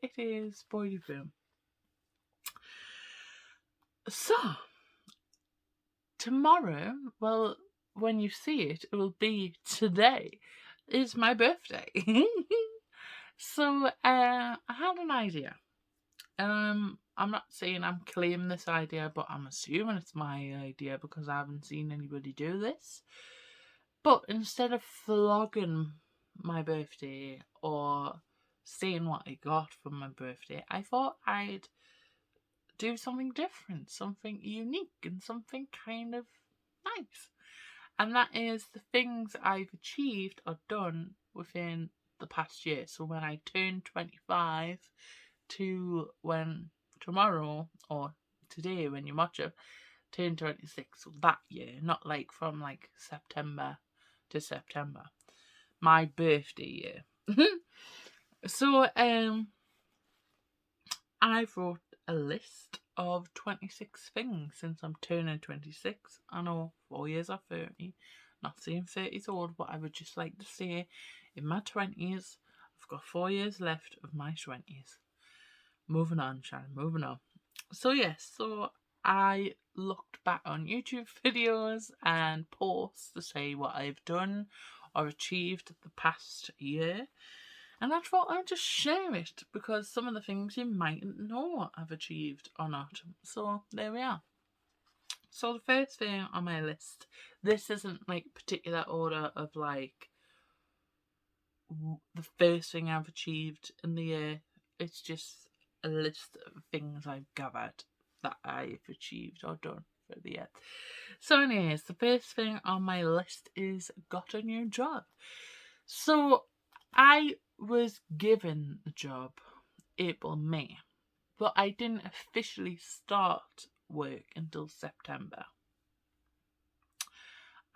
It is Boy Boom. So, tomorrow, well, when you see it, it will be today, is my birthday. So, I had an idea. I'm not saying I'm claiming this idea, but I'm assuming it's my idea because I haven't seen anybody do this. But instead of vlogging my birthday or saying what I got for my birthday, I thought I'd do something different, something unique, and something kind of nice. And that is the things I've achieved or done within the past year. So when I turn 25 to when tomorrow or today when you watch it, turn 26. So that year, not like from like September to September. My birthday year. So I wrote a list of 26 things since I'm turning 26. I know 4 years are 30. Not saying 30 is old, but I would just like to say in my 20s, I've got 4 years left of my 20s. Moving on, Sharon, moving on. So yes, so I looked back on YouTube videos and posts to say what I've done or achieved the past year. And I thought I'd just share it because some of the things you mightn't know I've achieved or not. So there we are. So the first thing on my list, this isn't like particular order of like the first thing I've achieved in the year. It's just a list of things I've gathered that I've achieved or done for the year. So anyways, the first thing on my list is got a new job. So I was given the job April, May, but I didn't officially start work until September.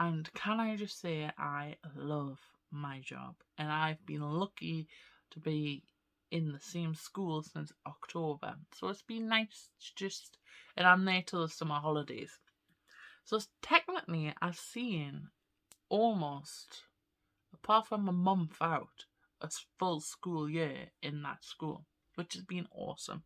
And can I just say, I love my job, and I've been lucky to be in the same school since October. So it's been nice to just, and I'm there till the summer holidays. So technically, I've seen almost, apart from a month out, a full school year in that school, which has been awesome.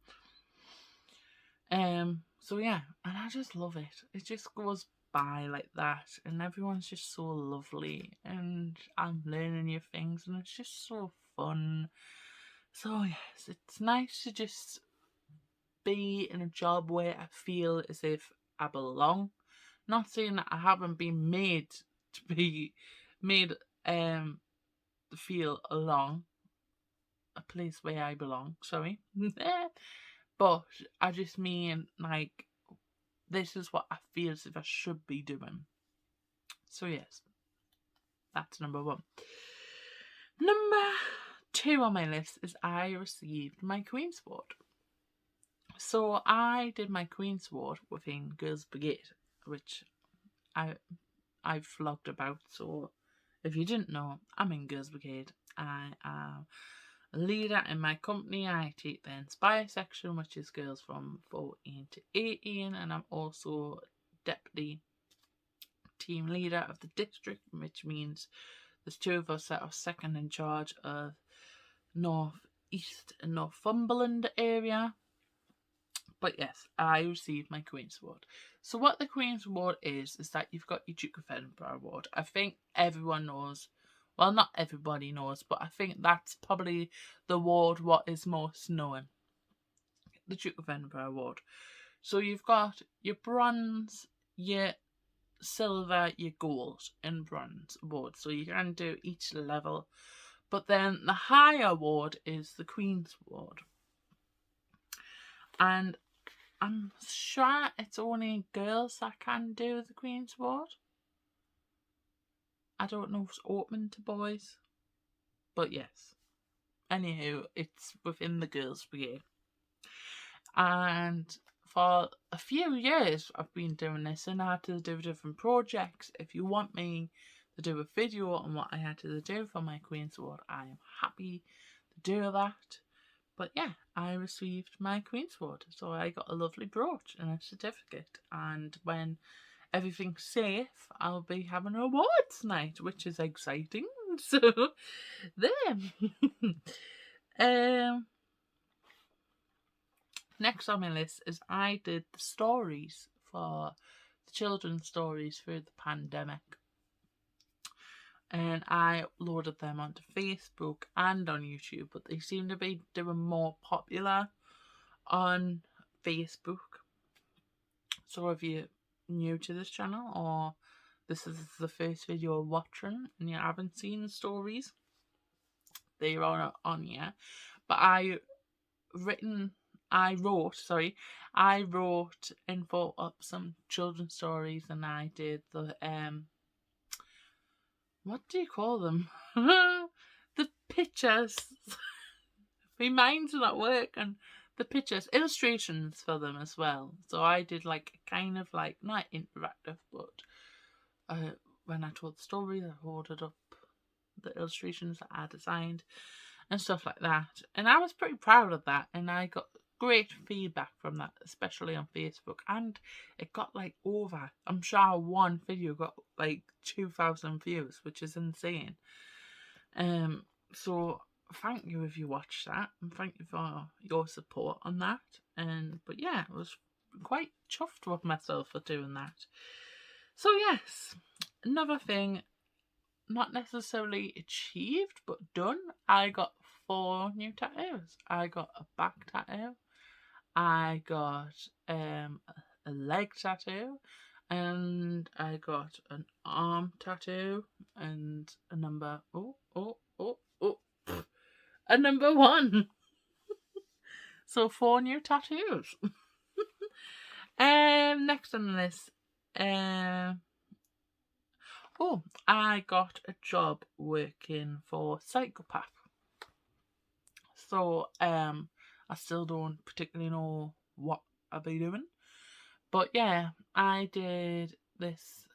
So yeah, and I just love it. It just goes by like that, and everyone's just so lovely, and I'm learning new things, and it's just so fun. So yes, it's nice to just be in a job where I feel as if I belong. Not saying that I haven't been made to be made feel along a place where I belong, sorry. But I just mean like this is what I feel as if I should be doing. So yes, that's number one. Number two on my list is I received my Queen's Award. So I did my Queen's Award within Girls Brigade, which I've vlogged about. So if you didn't know, I'm in Girls Brigade. I am a leader in my company. I take the Inspire section, which is girls from 14 to 18, and I'm also deputy team leader of the district, which means there's two of us that are second in charge of North East and Northumberland area. But yes, I received my Queen's Award. So what the Queen's Award is that you've got your Duke of Edinburgh Award. I think everyone knows, well, not everybody knows, but I think that's probably the award what is most known. The Duke of Edinburgh Award. So you've got your bronze, your silver, your gold and bronze award. So you can do each level. But then the higher award is the Queen's Award. And I'm sure it's only girls that can do the Queen's Award. I don't know if it's open to boys. But yes. Anywho, it's within the Girls Brigade. And for a few years I've been doing this, and I had to do different projects. If you want me to do a video on what I had to do for my Queen's Award, I am happy to do that. But yeah, I received my Queen's Sword, so I got a lovely brooch and a certificate. And when everything's safe, I'll be having an awards night, which is exciting. So there. Next on my list is I did the stories for the children's stories through the pandemic. And I uploaded them onto Facebook and on YouTube, but they seem to be doing more popular on Facebook. So if you're new to this channel or this is the first video you're watching and you haven't seen the stories, they're on here. But I wrote and thought up some children's stories, and I did the what do you call them? The pictures. My mind's not working. The pictures, illustrations for them as well. So I did like kind of like not interactive, but when I told the story, I ordered up the illustrations that I designed and stuff like that. And I was pretty proud of that, and I got great feedback from that, especially on Facebook. And it got like over, I'm sure one video got like 2,000 views, which is insane. So thank you if you watched that, and thank you for your support on that. But yeah, I was quite chuffed with myself for doing that. So yes, another thing, not necessarily achieved but done, I got 4 new tattoos. I got a back tattoo, I got a leg tattoo, and I got an arm tattoo, and a number a number 1. So 4 new tattoos. Next on the list, I got a job working for Psychopath. So I still don't particularly know what I'll be doing, but yeah, I did this.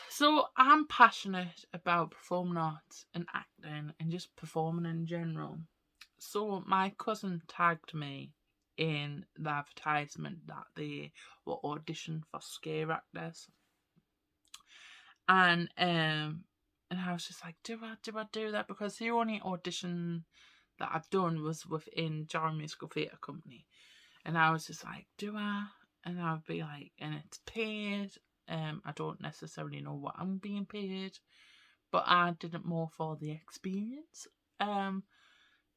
So I'm passionate about performing arts and acting and just performing in general. So my cousin tagged me in the advertisement that they were auditioning for scare actors, and I was just like, do I do that? Because the only audition that I've done was within Jarring Musical Theatre Company, and I was just like, do I? And I would be like, and it's paid. I don't necessarily know what I'm being paid, but I did it more for the experience.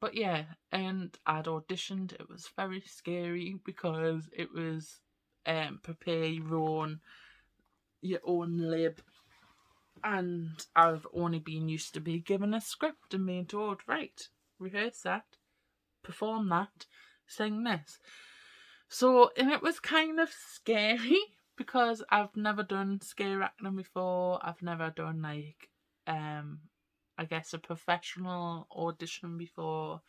But yeah, and I'd auditioned. It was very scary because it was prepare your own lib, and I've only been used to be given a script and being told, right, rehearse that, perform that, sing this. So, and it was kind of scary because I've never done scare acting before. I've never done like I guess a professional audition before.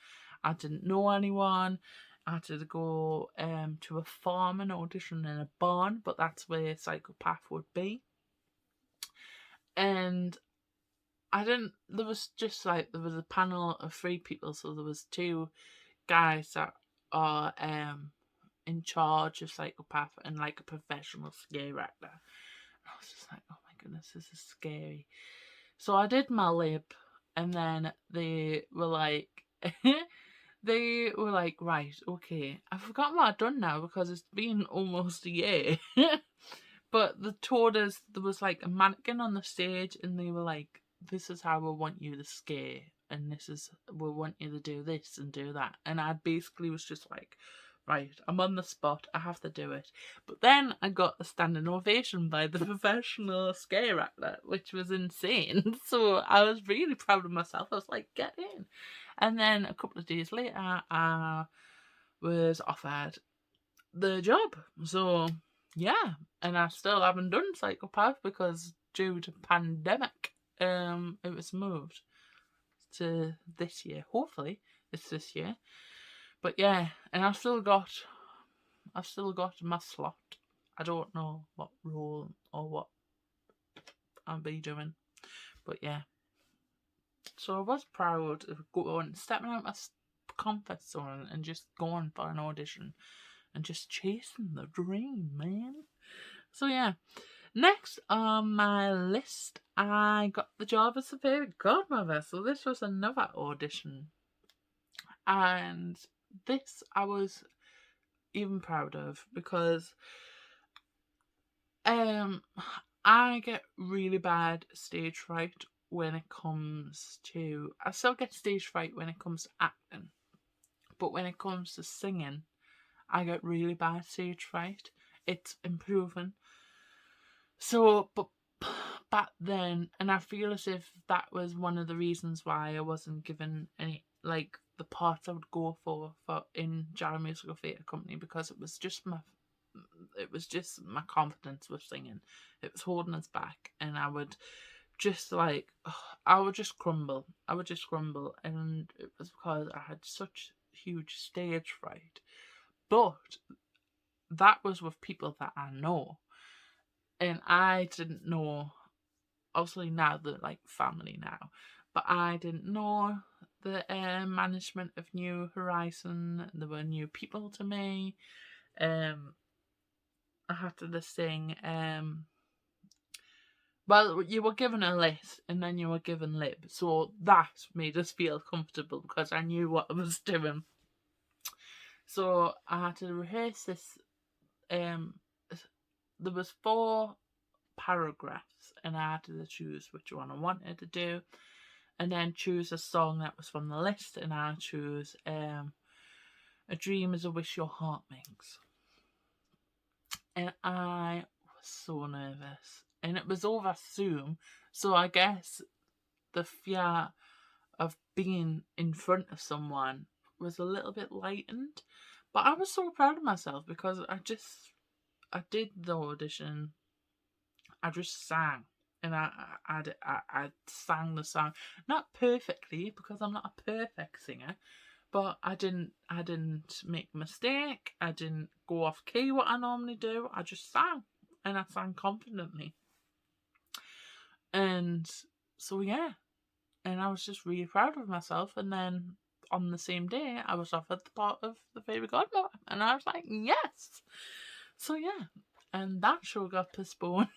I didn't know anyone. I had to go to a farm and audition in a barn, but that's where Psychopath would be. And there was a panel of 3 people, so there was 2 guys that are in charge of Psychopath and like a professional scare actor. And I was just like, oh my goodness, this is scary. So I did my lib, and then they were like, right, okay, I've forgotten what I've done now because it's been almost a year. But they told us there was like a mannequin on the stage, and they were like, this is how we want you to scare, and we want you to do this and do that. And I basically was just like, right, I'm on the spot, I have to do it. But then I got a standing ovation by the professional scare actor, which was insane. So I was really proud of myself. I was like, get in. And then a couple of days later, I was offered the job. So yeah, and I still haven't done Psychopath because due to pandemic, it was moved to this year. Hopefully it's this year. But yeah, and I've still got my slot. I don't know what role or what I'll be doing, but yeah. So I was proud of stepping out my comfort zone and just going for an audition and just chasing the dream, man. So yeah, next on my list, I got the job as a fairy godmother. So this was another audition, and this I was even proud of because I get really bad stage fright when it comes to. I still get stage fright when it comes to acting, but when it comes to singing, I get really bad stage fright. It's improving. So, but back then, and I feel as if that was one of the reasons why I wasn't given any, like, the parts I would go for in Jarrow Musical Theatre Company, because it was just my confidence with singing. It was holding us back, and I would just I would just crumble. And it was because I had such huge stage fright. But that was with people that I know, and I didn't know. Obviously now they're like family now, but I didn't know the management of New Horizon. There were new people to me. I had to sing. Well, you were given a list and then you were given lib, so that made us feel comfortable because I knew what I was doing. So I had to rehearse this. There was 4 paragraphs, and I had to choose which one I wanted to do, and then choose a song that was from the list, and I chose "A Dream Is a Wish Your Heart Makes," and I was so nervous, and it was over Zoom, so I guess the fear of being in front of someone was a little bit lightened, but I was so proud of myself because I did the audition. I just sang, and I sang the song, not perfectly because I'm not a perfect singer, but I didn't make a mistake. I didn't go off key what I normally do. I just sang, and I sang confidently, and so yeah, and I was just really proud of myself. And then on the same day, I was offered the part of the fairy godmother, and I was like, yes. So yeah, and that show got postponed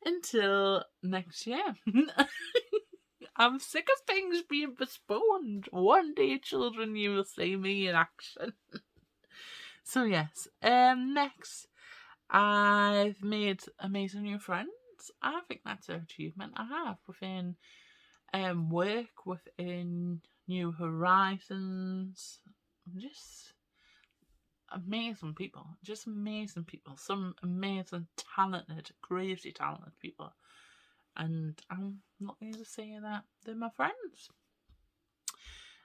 until next year. I'm sick of things being postponed. One day, children, you will see me in action. So yes, next, I've made amazing new friends. I think that's an achievement I have within work, within New Horizons. Just amazing people. Just amazing people. Some amazing, talented, crazy talented people. And I'm lucky to say that they're my friends.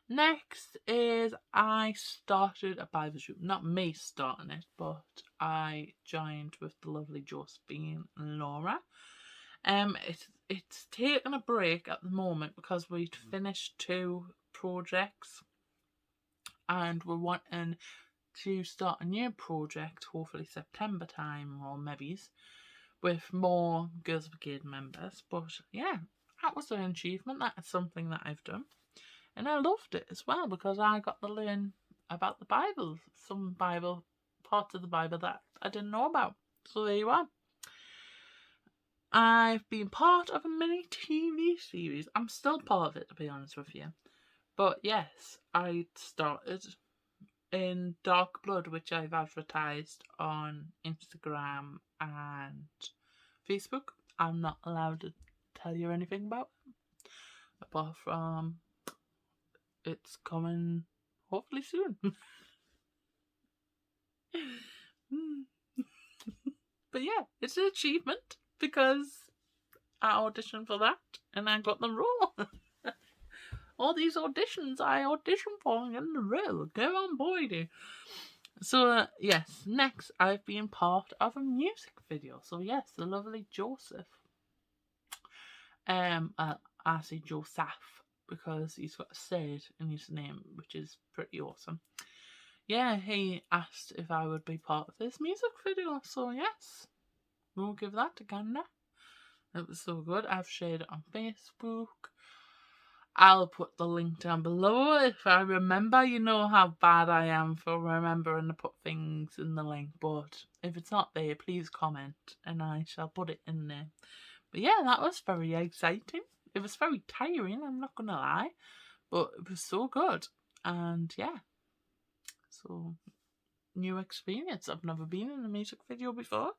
Next is I started a Bible group. Not me starting it, but I joined with the lovely Josephine and Laura. It's taken a break at the moment because we'd finished 2 projects, and we're wanting to start a new project, hopefully September time or maybe, with more Girls Brigade members. But yeah, that was an achievement. That is something that I've done. And I loved it as well because I got to learn about the Bible, some Bible parts of the Bible that I didn't know about. So there you are. I've been part of a mini TV series. I'm still part of it, to be honest with you. But yes, I started in Dark Blood, which I've advertised on Instagram and Facebook. I'm not allowed to tell you anything about it, apart from it's coming hopefully soon. But yeah, it's an achievement because I auditioned for that and I got the role. All these auditions I auditioned for and getting the role. Go on, boy. So yes, next I've been part of a music video. So yes, the lovely Joseph. I say Joseph because he's got a Sid in his name, which is pretty awesome. Yeah, he asked if I would be part of this music video, so yes, we'll give that a gander. It was so good. I've shared it on Facebook. I'll put the link down below if I remember. You know how bad I am for remembering to put things in the link, but if it's not there, please comment and I shall put it in there. But yeah, that was very exciting. It was very tiring, I'm not gonna lie, but it was so good. And yeah, so new experience. I've never been in a music video before,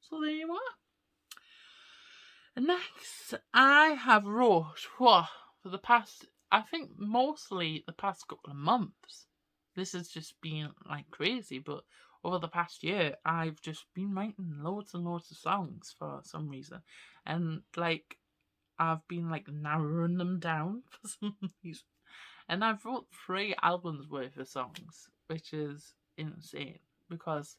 so there you are. Next, I have wrote for the past, I think mostly the past couple of months. This has just been like crazy, but over the past year, I've just been writing loads and loads of songs for some reason, and like I've been like narrowing them down for some reason, and I've wrote 3 albums worth of songs, which is insane because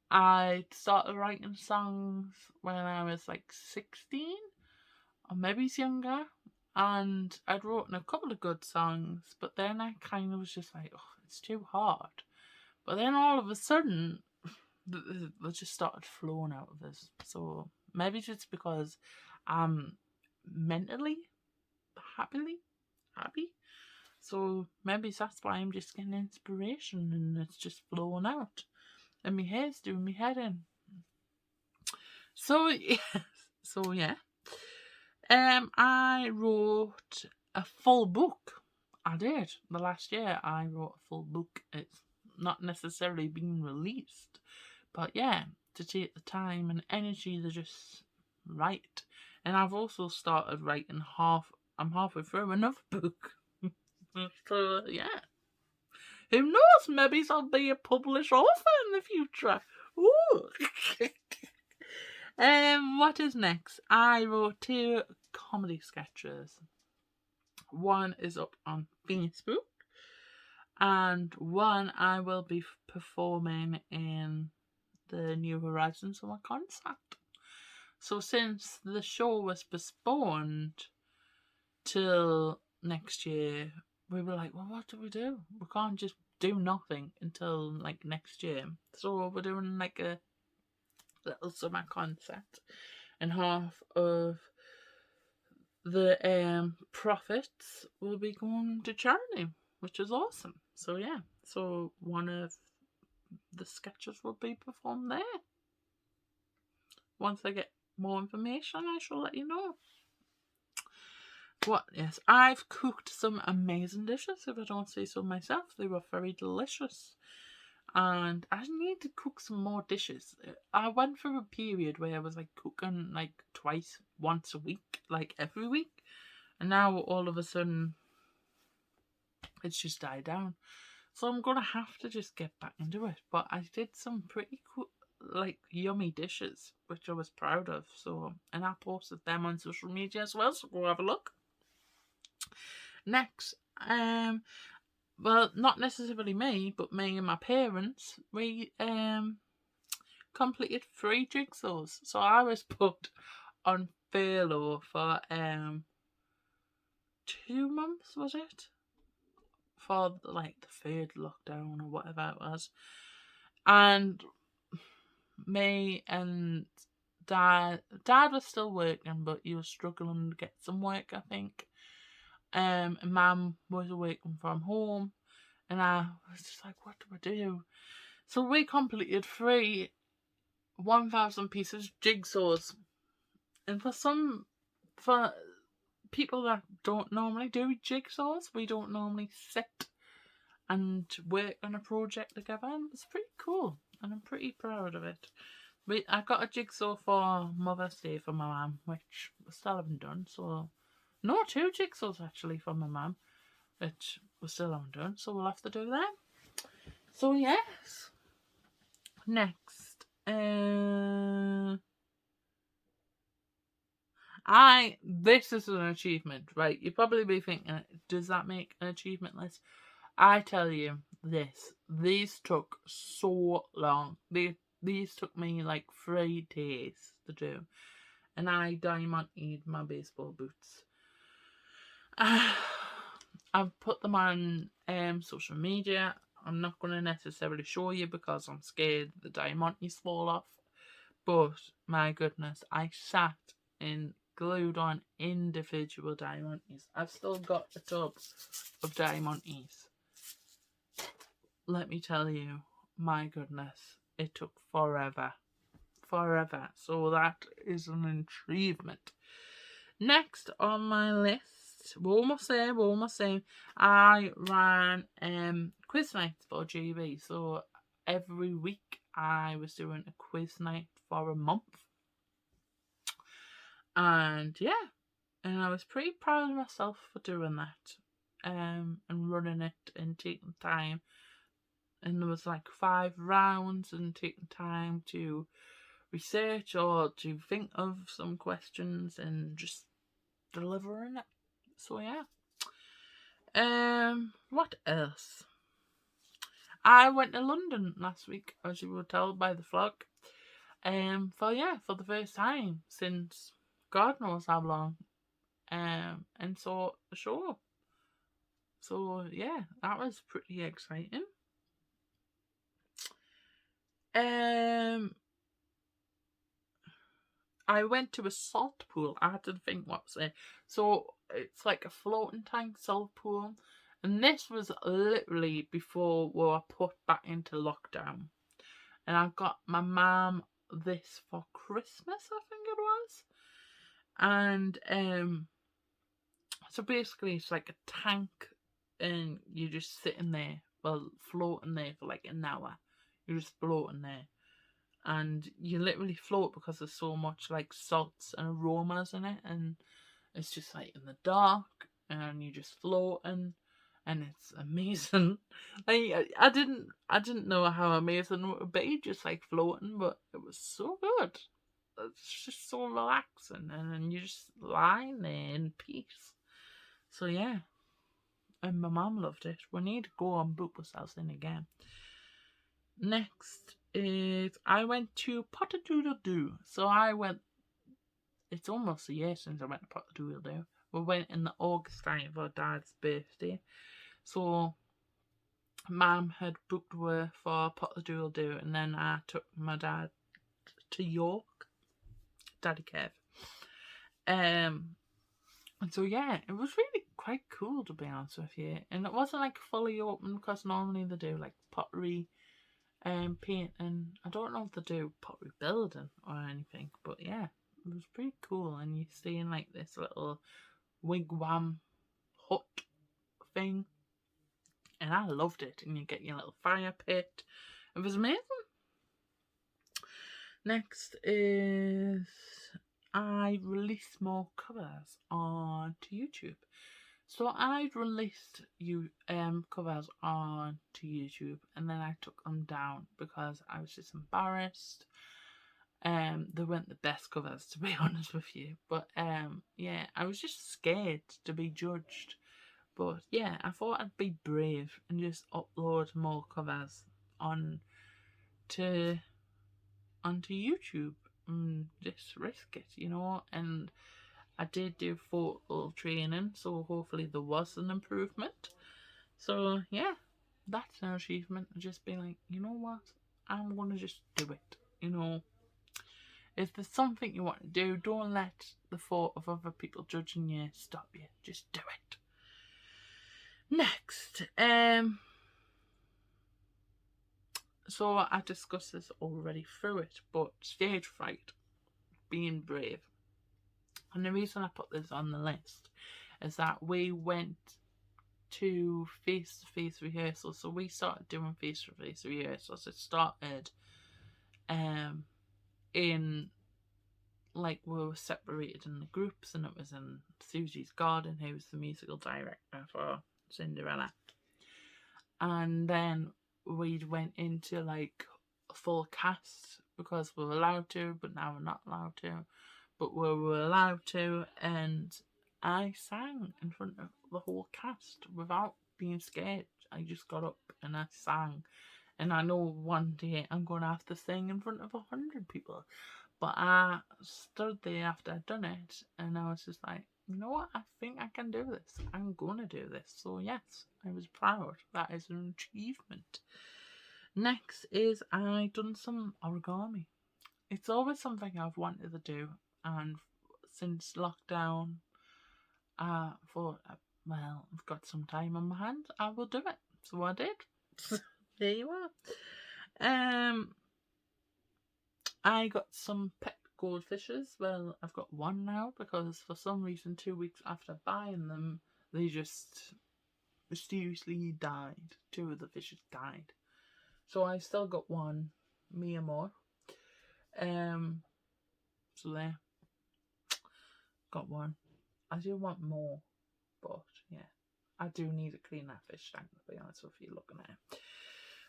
I started writing songs when I was like 16, or maybe it's younger, and I'd written a couple of good songs, but then I kind of was just like, oh, it's too hard. But then all of a sudden, they just started flowing out of this. So maybe just because I'm mentally happy. So maybe that's why I'm just getting inspiration and it's just flowing out. And my hair's doing me head in. So yes, so yeah. I wrote a full book. I did. The last year I wrote a full book. It's not necessarily been released, but yeah, to take the time and energy to just write. And I've also started writing I'm halfway through another book. So yeah. Who knows? Maybe I'll be a published author in the future. Ooh. What is next? I wrote 2 comedy sketches. One is up on Facebook, and one I will be performing in the New Horizons Summer concert. So since the show was postponed till next year, we were like, well, what do? We can't just do nothing until like next year. So we're doing like a little summer concert, and half of the profits will be going to charity, which is awesome. So yeah, so one of the sketches will be performed there. Once I get more information, I shall let you know. What? Yes, I've cooked some amazing dishes. If I don't say so myself, they were very delicious. And I need to cook some more dishes. I went through a period where I was like cooking like once a week, like every week, and now all of a sudden it's just died down. So I'm gonna have to just get back into it. But I did some pretty cool, like yummy dishes, which I was proud of. So, and I posted them on social media as well. So go have a look. Next, well, not necessarily me, but me and my parents, we completed 3 jigsaws. So I was put on furlough for 2 months, was it? For like the 3rd lockdown or whatever it was. And me and dad was still working, but he was struggling to get some work, I think. And mum was working from home, and I was just like, what do I do? So we completed 3 1,000 pieces jigsaws, and for people that don't normally do jigsaws, we don't normally sit and work on a project together, and it's pretty cool, and I'm pretty proud of it. I got a jigsaw for Mother's Day for my mum, which I still haven't done. So, no, 2 jigsaws actually for my mum, which we still haven't done. So we'll have to do that. So yes. Next, this is an achievement, right? You'd probably be thinking, does that make an achievement list? I tell you this, these took so long. These took me like 3 days to do, and I diamonted my baseball boots. I've put them on social media. I'm not going to necessarily show you because I'm scared the diamantes fall off. But my goodness, I sat in glued on individual diamantes. I've still got a tub of diamantes. Let me tell you, my goodness, it took forever. Forever. So that is an achievement. Next on my list, we're almost there. I ran quiz nights for GB. So every week I was doing a quiz night for a month. And yeah, and I was pretty proud of myself for doing that. And running it and taking time. And there was like 5 rounds and taking time to research or to think of some questions and just delivering it. So yeah. What else? I went to London last week, as you were told by the vlog. For the first time since God knows how long. And saw a show. So yeah, that was pretty exciting. I went to a salt pool. I had to think what was it. So it's like a floating tank salt pool. And this was literally before we were put back into lockdown. And I got my mum this for Christmas, I think it was. And so basically it's like a tank and you're just sitting there, well, floating there for like an hour. You're just floating there. And you literally float because there's so much like salts and aromas in it, and it's just like in the dark and you're just floating and it's amazing. Like I didn't know how amazing it would be just like floating, but it was so good. It's just so relaxing and then you're just lying there in peace. So yeah. And my mum loved it. We need to go and book ourselves in again. Next is I went to Pot-a-Doodle-Doo. So I went, it's almost a year since I went to Pot-a-Doodle-Doo. We went in the August time for Dad's birthday. So Mum had booked her for Pot-a-Doodle-Doo, and then I took my dad to York, Daddy Kev. And so yeah, it was really quite cool, to be honest with you. And it wasn't like fully open because normally they do like pottery painting. I don't know if they do pottery building or anything, but yeah, it was pretty cool. And you're seeing like this little wigwam hut thing, and I loved it. And you get your little fire pit. It was amazing. Next is I released more covers onto YouTube. So I'd released covers onto YouTube, and then I took them down because I was just embarrassed. They weren't the best covers, to be honest with you. But yeah, I was just scared to be judged. But yeah, I thought I'd be brave and just upload more covers onto YouTube and just risk it, and I did do photo training, so hopefully there was an improvement. So yeah, that's an achievement. Just being like, you know what, I'm gonna just do it. If there's something you want to do, don't let the thought of other people judging you stop you. Just do it. Next, so I discussed this already through it, but stage fright, being brave. And the reason I put this on the list is that we went to face-to-face rehearsals. So we started doing face-to-face rehearsals. It started in, like, we were separated in the groups, and it was in Susie's garden, who was the musical director for Cinderella. And then we went into like a full cast because we were allowed to, but now we're not allowed to. But we were allowed to, and I sang in front of the whole cast without being scared. I just got up and I sang. And I know one day I'm going to have to sing in front of 100 people. But I stood there after I'd done it, and I was just like, you know what, I think I can do this. I'm going to do this. So yes, I was proud. That is an achievement. Next is I done some origami. It's always something I've wanted to do, and since lockdown. I thought, well, I've got some time on my hands, I will do it. So I did. There you are. I got some pet goldfishes. Well, I've got one now because for some reason 2 weeks after buying them, they just mysteriously died. Two of the fishes died. So I still got one, me and more. So there, got one. I do want more, but yeah, I do need to clean that fish tank, to be honest with you, looking at it.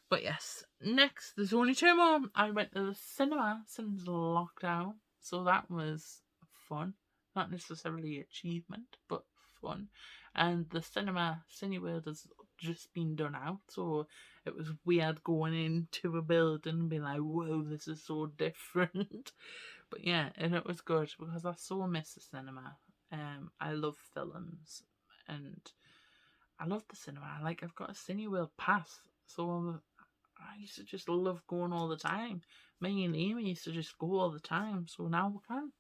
But yes, next, there's only two more. I went to the cinema since lockdown, so that was fun. Not necessarily achievement, but fun. And the cinema, Cineworld, has just been done out, so it was weird going into a building and being like, whoa, this is so different. But yeah, and it was good because I so miss the cinema. I love films and I love the cinema. Like, I've got a Cineworld pass, so I used to just love going all the time. Me and Amy used to just go all the time, so now we can.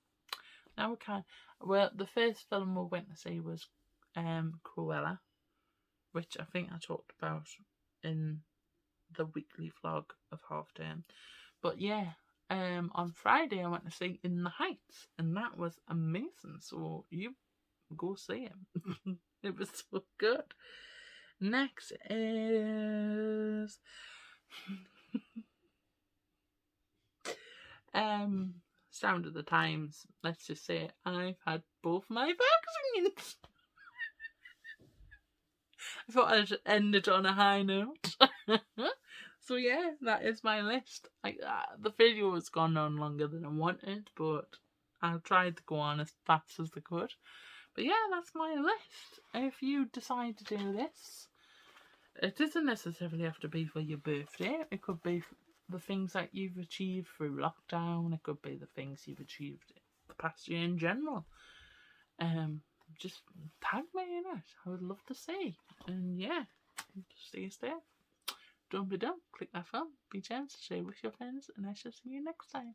Now we can. Well, the first film we went to see was Cruella, which I think I talked about in the weekly vlog of half term. But yeah, on Friday I went to see In the Heights, and that was amazing. So you go see it. It was so good. Next is Sound of the Times. Let's just say I've had both my vaccines. I thought I'd end it on a high note. So yeah, that is my list. The video has gone on longer than I wanted, but I tried to go on as fast as I could. But yeah, that's my list. If you decide to do this, it doesn't necessarily have to be for your birthday. It could be the things that you've achieved through lockdown. It could be the things you've achieved the past year in general. Just tag me in it. I would love to see. And yeah, stay safe. Don't be dumb. Click that thumb. Be generous. Share with your friends. And I shall see you next time.